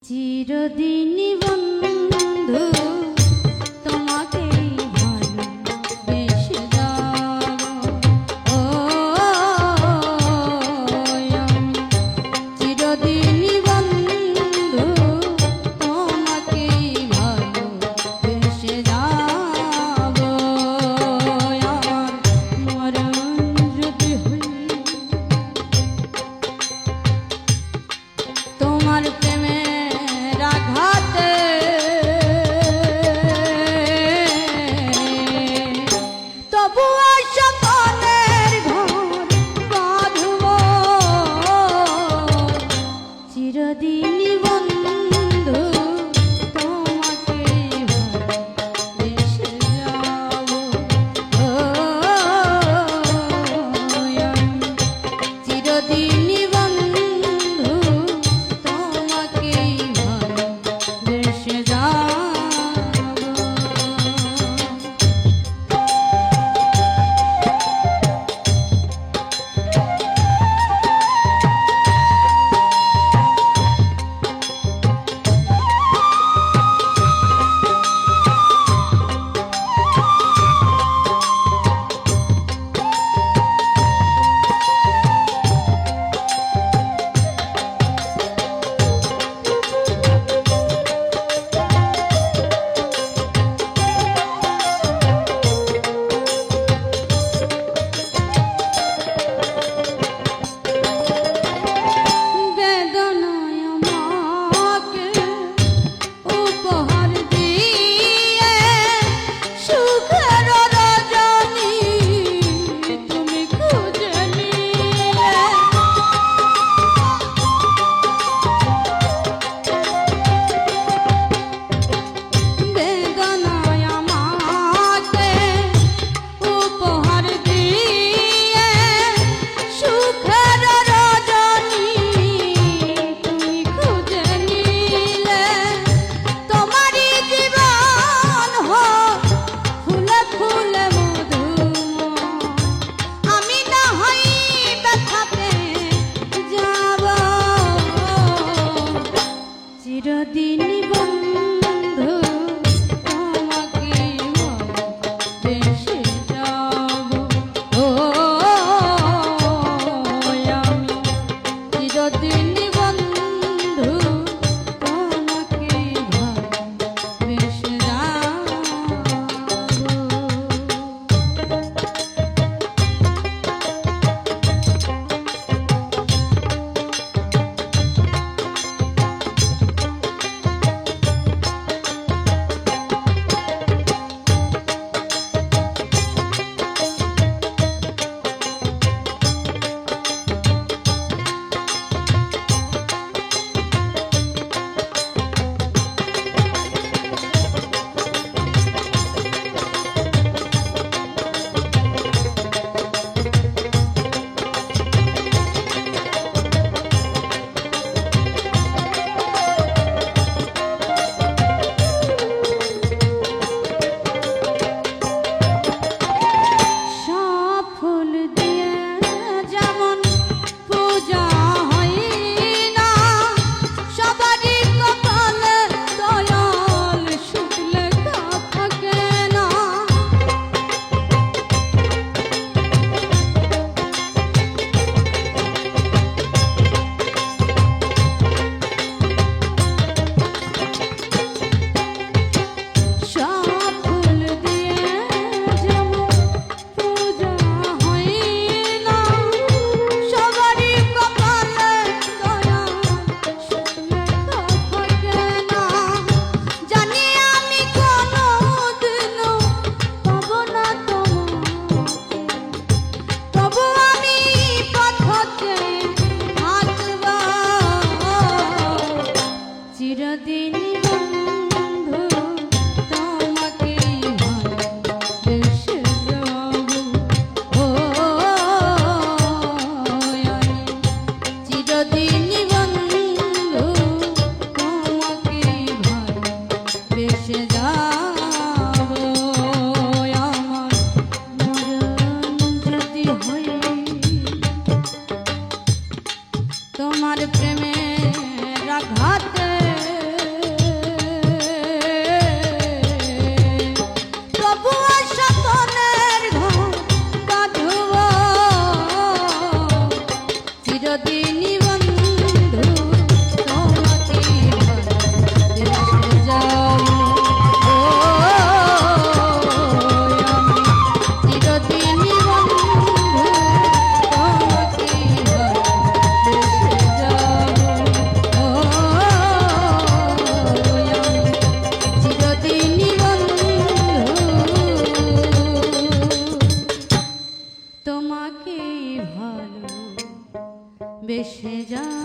চিরদিন বন্ধু তোমাকে ভালোবেসে যাব ও আমি চিরদিন বন্ধু তোমাকে ভালোবেসে যাব আমার মরণ যদি হই তোমার প্রেমে আঘাতে তবু সকলের ঘর বাঁধব চিরদিন বন্ধু তোমাকে ভালোবেসে যাব ও চিরদিন চিরদিন বন্ধু তোমাকে ভালোবেসে যাব ও আমি চিরদিন বন্ধু তোমাকে ভালোবেসে যাব চিরদিন বন্ধু তোমাকে ভালোবেসে যাব ও চিরদিন বন্ধু তোমাকে ভালোবেসে যাব আমার মরণ যদি হয় তোমার প্রেমের আঘাতে চিরদিনই বন্ধু তোমাকে ভালোবেসে যাব। ও আমি চিরদিনই বন্ধু তোমাকে ভালোবেসে যাব। ও আমি চিরদিনই বন্ধু তোমাকে ভালোবেসে যাব।